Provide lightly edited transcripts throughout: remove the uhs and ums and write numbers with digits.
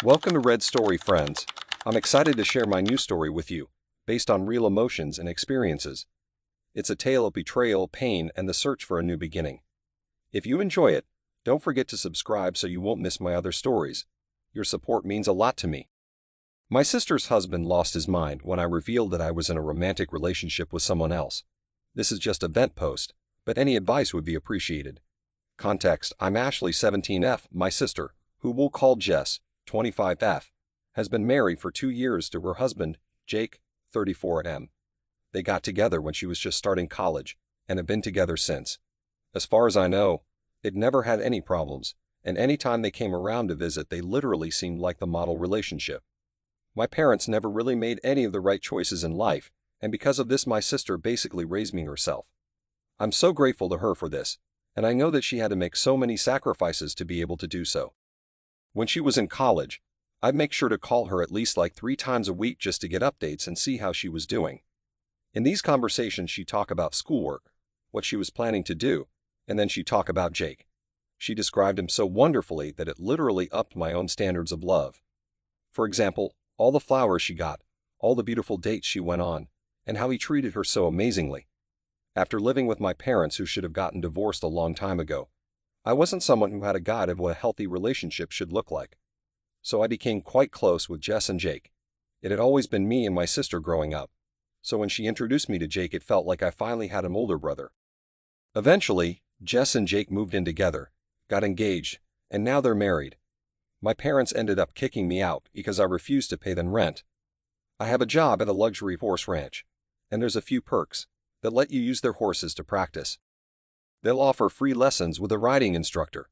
Welcome to Red Story, friends. I'm excited to share my new story with you, based on real emotions and experiences. It's a tale of betrayal, pain, and the search for a new beginning. If you enjoy it, don't forget to subscribe so you won't miss my other stories. Your support means a lot to me. My sister's husband lost his mind when I revealed that I was in a romantic relationship with someone else. This is just a vent post, but any advice would be appreciated. Context: I'm Ashley 17F, my sister, who we'll call Jess 25F, has been married for 2 years to her husband, Jake 34M. They got together when she was just starting college and have been together since. As far as I know, they'd never had any problems, and any time they came around to visit they literally seemed like the model relationship. My parents never really made any of the right choices in life, and because of this my sister basically raised me herself. I'm so grateful to her for this, and I know that she had to make so many sacrifices to be able to do so. When she was in college, I'd make sure to call her at least like 3 times a week just to get updates and see how she was doing. In these conversations she'd talk about schoolwork, what she was planning to do, and then she'd talk about Jake. She described him so wonderfully that it literally upped my own standards of love. For example, all the flowers she got, all the beautiful dates she went on, and how he treated her so amazingly. After living with my parents who should have gotten divorced a long time ago, I wasn't someone who had a guide of what a healthy relationship should look like. So I became quite close with Jess and Jake. It had always been me and my sister growing up, so when she introduced me to Jake it felt like I finally had an older brother. Eventually, Jess and Jake moved in together, got engaged, and now they're married. My parents ended up kicking me out because I refused to pay them rent. I have a job at a luxury horse ranch, and there's a few perks that let you use their horses to practice. They'll offer free lessons with a riding instructor.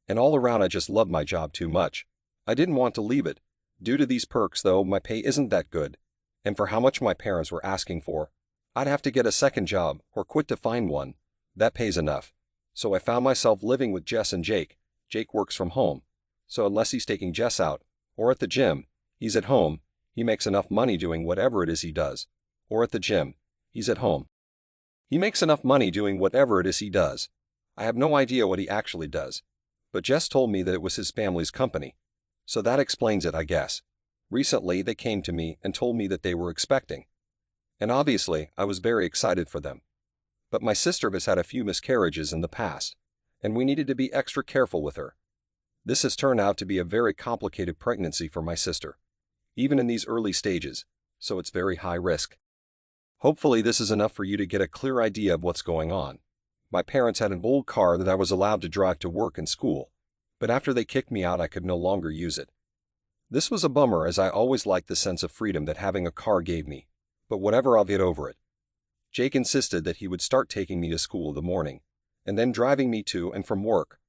And all around I just love my job too much. I didn't want to leave it. Due to these perks though, my pay isn't that good. And for how much my parents were asking for, I'd have to get a second job or quit to find one that pays enough. So I found myself living with Jess and Jake. Jake works from home, so unless he's taking Jess out or at the gym, he's at home. He makes enough money doing whatever it is he does. Or at the gym, he's at home. He makes enough money doing whatever it is he does. I have no idea what he actually does, but Jess told me that it was his family's company. So that explains it, I guess. Recently, they came to me and told me that they were expecting. And obviously, I was very excited for them. But my sister has had a few miscarriages in the past, and we needed to be extra careful with her. This has turned out to be a very complicated pregnancy for my sister, even in these early stages, so it's very high risk. Hopefully this is enough for you to get a clear idea of what's going on. My parents had an old car that I was allowed to drive to work and school, but after they kicked me out I could no longer use it. This was a bummer as I always liked the sense of freedom that having a car gave me, but whatever, I'll get over it. Jake insisted that he would start taking me to school in the morning, and then driving me to and from work.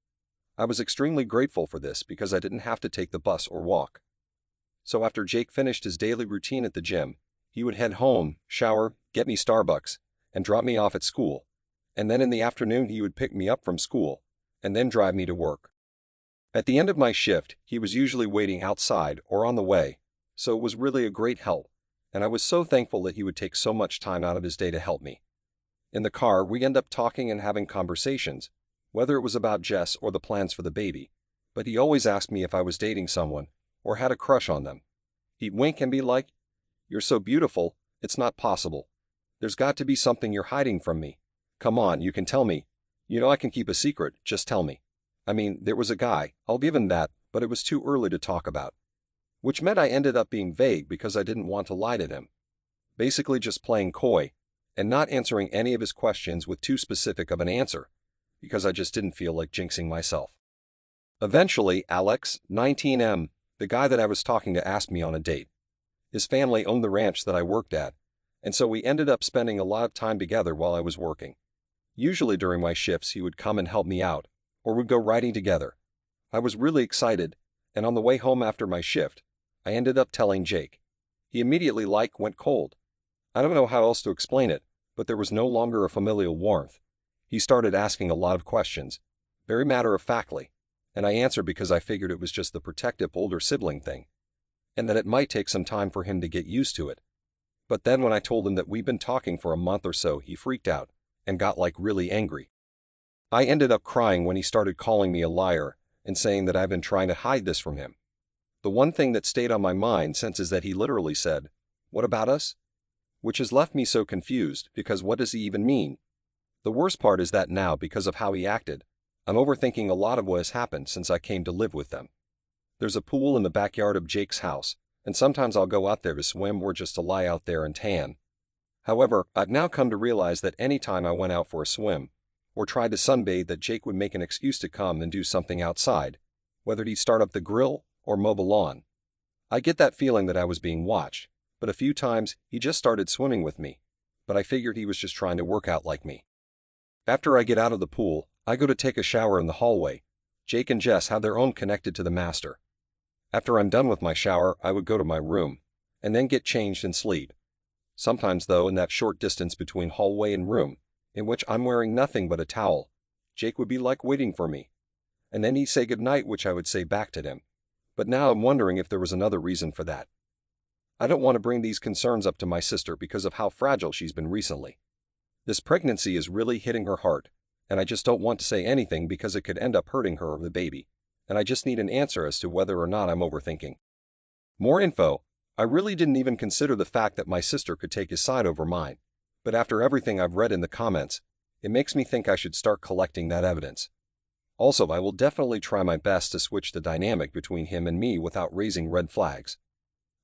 I was extremely grateful for this because I didn't have to take the bus or walk. So after Jake finished his daily routine at the gym, he would head home, shower, get me Starbucks, and drop me off at school, and then in the afternoon he would pick me up from school, and then drive me to work. At the end of my shift, he was usually waiting outside or on the way, so it was really a great help, and I was so thankful that he would take so much time out of his day to help me. In the car, we end up talking and having conversations, whether it was about Jess or the plans for the baby, but he always asked me if I was dating someone or had a crush on them. He'd wink and be like, "You're so beautiful, it's not possible. There's got to be something you're hiding from me. Come on, you can tell me. You know I can keep a secret, just tell me." I mean, there was a guy, I'll give him that, but it was too early to talk about. Which meant I ended up being vague because I didn't want to lie to him. Basically just playing coy, and not answering any of his questions with too specific of an answer, because I just didn't feel like jinxing myself. Eventually, Alex, 19M, the guy that I was talking to, asked me on a date. His family owned the ranch that I worked at, and so we ended up spending a lot of time together while I was working. Usually during my shifts he would come and help me out, or we'd go riding together. I was really excited, and on the way home after my shift, I ended up telling Jake. He immediately went cold. I don't know how else to explain it, but there was no longer a familial warmth. He started asking a lot of questions, very matter-of-factly, and I answered because I figured it was just the protective older sibling thing, and that it might take some time for him to get used to it. But then when I told him that we'd been talking for a month or so, he freaked out and got really angry. I ended up crying when he started calling me a liar and saying that I've been trying to hide this from him. The one thing that stayed on my mind since is that he literally said, "What about us?" Which has left me so confused, because what does he even mean? The worst part is that now, because of how he acted, I'm overthinking a lot of what has happened since I came to live with them. There's a pool in the backyard of Jake's house, and sometimes I'll go out there to swim or just to lie out there and tan. However, I've now come to realize that any time I went out for a swim, or tried to sunbathe, that Jake would make an excuse to come and do something outside, whether he'd start up the grill or mow the lawn. I get that feeling that I was being watched, but a few times he just started swimming with me, but I figured he was just trying to work out like me. After I get out of the pool, I go to take a shower in the hallway. Jake and Jess have their own connected to the master. After I'm done with my shower, I would go to my room, and then get changed and sleep. Sometimes, though, in that short distance between hallway and room, in which I'm wearing nothing but a towel, Jake would be like waiting for me, and then he'd say goodnight, which I would say back to him. But now I'm wondering if there was another reason for that. I don't want to bring these concerns up to my sister because of how fragile she's been recently. This pregnancy is really hitting her heart, and I just don't want to say anything because it could end up hurting her or the baby, and I just need an answer as to whether or not I'm overthinking. More info. I really didn't even consider the fact that my sister could take his side over mine, but after everything I've read in the comments, it makes me think I should start collecting that evidence. Also, I will definitely try my best to switch the dynamic between him and me without raising red flags.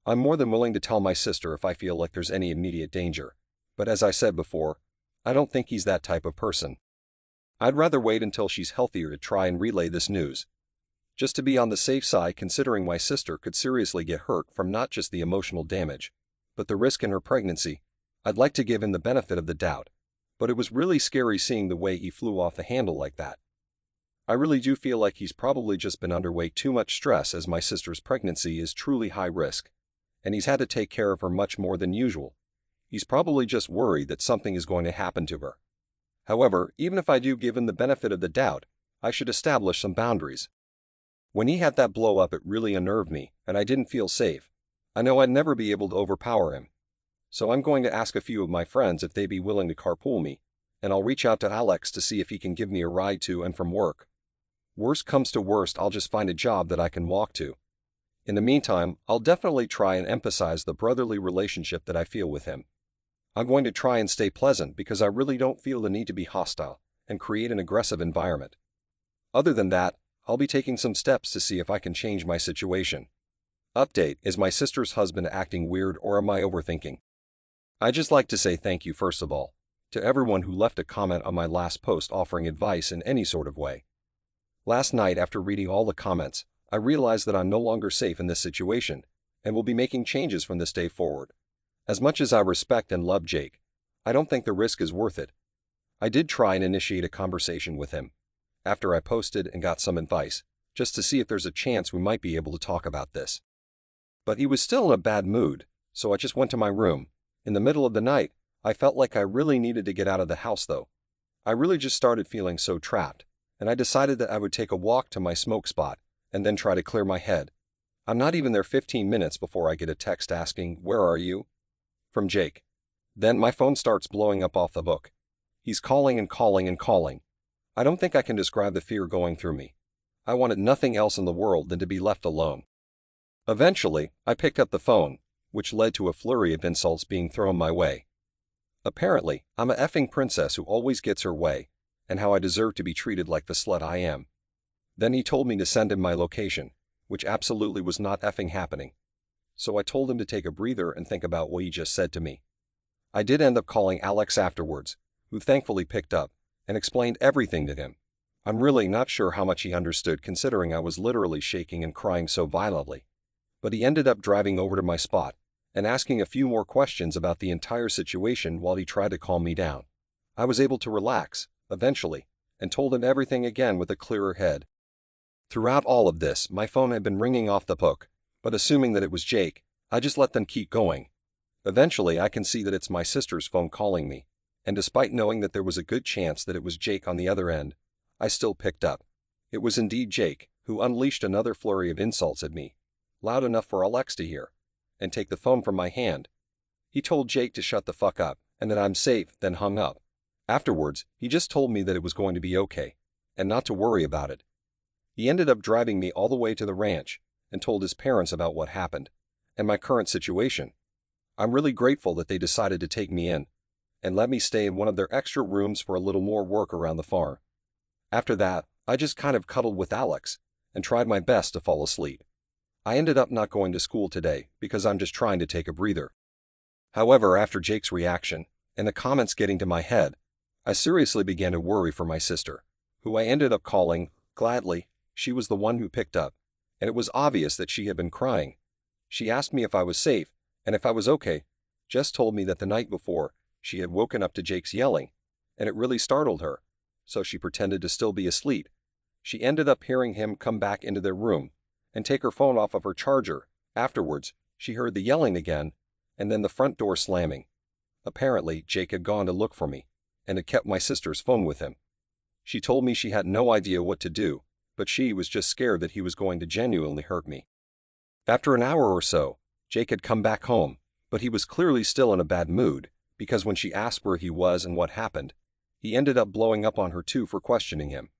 I'm more than willing to tell my sister if I feel like there's any immediate danger, but as I said before, I don't think he's that type of person. I'd rather wait until she's healthier to try and relay this news, just to be on the safe side, considering my sister could seriously get hurt from not just the emotional damage, but the risk in her pregnancy. I'd like to give him the benefit of the doubt, but it was really scary seeing the way he flew off the handle like that. I really do feel like he's probably just been under way too much stress, as my sister's pregnancy is truly high risk, and he's had to take care of her much more than usual. He's probably just worried that something is going to happen to her. However, even if I do give him the benefit of the doubt, I should establish some boundaries. When he had that blow up, it really unnerved me, and I didn't feel safe. I know I'd never be able to overpower him. So I'm going to ask a few of my friends if they'd be willing to carpool me, and I'll reach out to Alex to see if he can give me a ride to and from work. Worst comes to worst, I'll just find a job that I can walk to. In the meantime, I'll definitely try and emphasize the brotherly relationship that I feel with him. I'm going to try and stay pleasant because I really don't feel the need to be hostile and create an aggressive environment. Other than that, I'll be taking some steps to see if I can change my situation. Update: is my sister's husband acting weird, or am I overthinking? I'd just like to say thank you, first of all, to everyone who left a comment on my last post offering advice in any sort of way. Last night, after reading all the comments, I realized that I'm no longer safe in this situation and will be making changes from this day forward. As much as I respect and love Jake, I don't think the risk is worth it. I did try and initiate a conversation with him after I posted and got some advice, just to see if there's a chance we might be able to talk about this. But he was still in a bad mood, so I just went to my room. In the middle of the night, I felt like I really needed to get out of the house though. I really just started feeling so trapped, and I decided that I would take a walk to my smoke spot and then try to clear my head. I'm not even there 15 minutes before I get a text asking, "Where are you?" from Jake. Then my phone starts blowing up off the hook. He's calling and calling and calling. I don't think I can describe the fear going through me. I wanted nothing else in the world than to be left alone. Eventually, I picked up the phone, which led to a flurry of insults being thrown my way. Apparently, I'm a effing princess who always gets her way, and how I deserve to be treated like the slut I am. Then he told me to send him my location, which absolutely was not effing happening. So I told him to take a breather and think about what he just said to me. I did end up calling Alex afterwards, who thankfully picked up and explained everything to him. I'm really not sure how much he understood, considering I was literally shaking and crying so violently. But he ended up driving over to my spot and asking a few more questions about the entire situation while he tried to calm me down. I was able to relax, eventually, and told him everything again with a clearer head. Throughout all of this, my phone had been ringing off the hook, but assuming that it was Jake, I just let them keep going. Eventually, I can see that it's my sister's phone calling me, and despite knowing that there was a good chance that it was Jake on the other end, I still picked up. It was indeed Jake, who unleashed another flurry of insults at me, loud enough for Alex to hear, and take the phone from my hand. He told Jake to shut the fuck up, and that I'm safe, then hung up. Afterwards, he just told me that it was going to be okay, and not to worry about it. He ended up driving me all the way to the ranch, and told his parents about what happened and my current situation. I'm really grateful that they decided to take me in and let me stay in one of their extra rooms for a little more work around the farm. After that, I just kind of cuddled with Alex and tried my best to fall asleep. I ended up not going to school today because I'm just trying to take a breather. However, after Jake's reaction and the comments getting to my head, I seriously began to worry for my sister, who I ended up calling. Gladly, she was the one who picked up, and it was obvious that she had been crying. She asked me if I was safe and if I was okay. Jess told me that the night before, she had woken up to Jake's yelling, and it really startled her, so she pretended to still be asleep. She ended up hearing him come back into their room and take her phone off of her charger. Afterwards, she heard the yelling again, and then the front door slamming. Apparently, Jake had gone to look for me, and had kept my sister's phone with him. She told me she had no idea what to do, but she was just scared that he was going to genuinely hurt me. After an hour or so, Jake had come back home, but he was clearly still in a bad mood, because when she asked where he was and what happened, he ended up blowing up on her too for questioning him.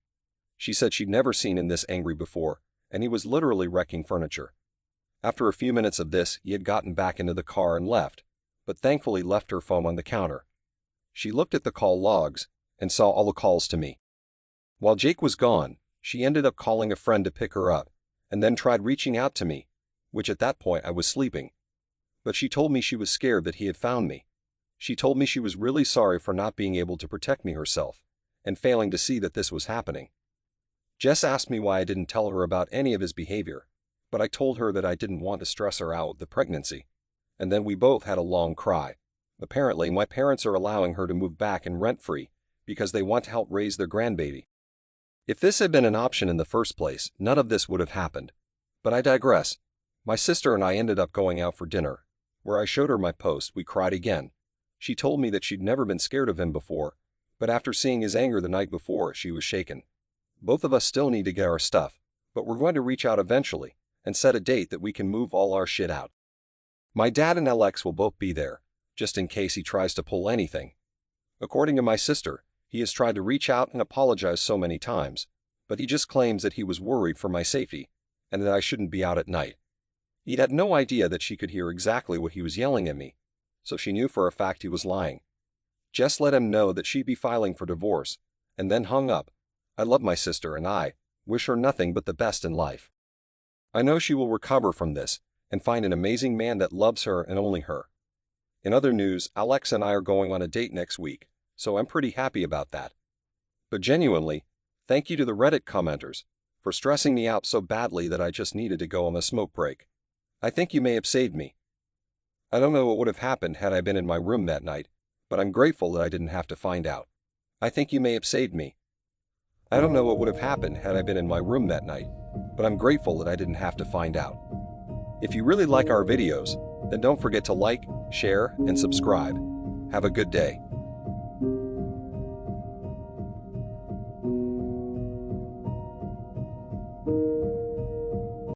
She said she'd never seen him this angry before, and he was literally wrecking furniture. After a few minutes of this, he had gotten back into the car and left, but thankfully left her phone on the counter. She looked at the call logs and saw all the calls to me. While Jake was gone, she ended up calling a friend to pick her up, and then tried reaching out to me, which at that point I was sleeping. But she told me she was scared that he had found me. She told me she was really sorry for not being able to protect me herself, and failing to see that this was happening. Jess asked me why I didn't tell her about any of his behavior, but I told her that I didn't want to stress her out with the pregnancy, and then we both had a long cry. Apparently, my parents are allowing her to move back in rent-free because they want to help raise their grandbaby. If this had been an option in the first place, none of this would have happened. But I digress. My sister and I ended up going out for dinner, where I showed her my post. We cried again. She told me that she'd never been scared of him before, but after seeing his anger the night before, she was shaken. Both of us still need to get our stuff, but we're going to reach out eventually and set a date that we can move all our shit out. My dad and Alex will both be there, just in case he tries to pull anything. According to my sister, he has tried to reach out and apologize so many times, but he just claims that he was worried for my safety and that I shouldn't be out at night. He'd had no idea that she could hear exactly what he was yelling at me, so she knew for a fact he was lying. Jess let him know that she'd be filing for divorce, and then hung up. I love my sister and I wish her nothing but the best in life. I know she will recover from this and find an amazing man that loves her and only her. In other news, Alex and I are going on a date next week, so I'm pretty happy about that. But genuinely, thank you to the Reddit commenters for stressing me out so badly that I just needed to go on a smoke break. I think you may have saved me. I don't know what would have happened had I been in my room that night, but I'm grateful that I didn't have to find out. I think you may have saved me. I don't know what would have happened had I been in my room that night, but I'm grateful that I didn't have to find out. If you really like our videos, then don't forget to like, share, and subscribe. Have a good day.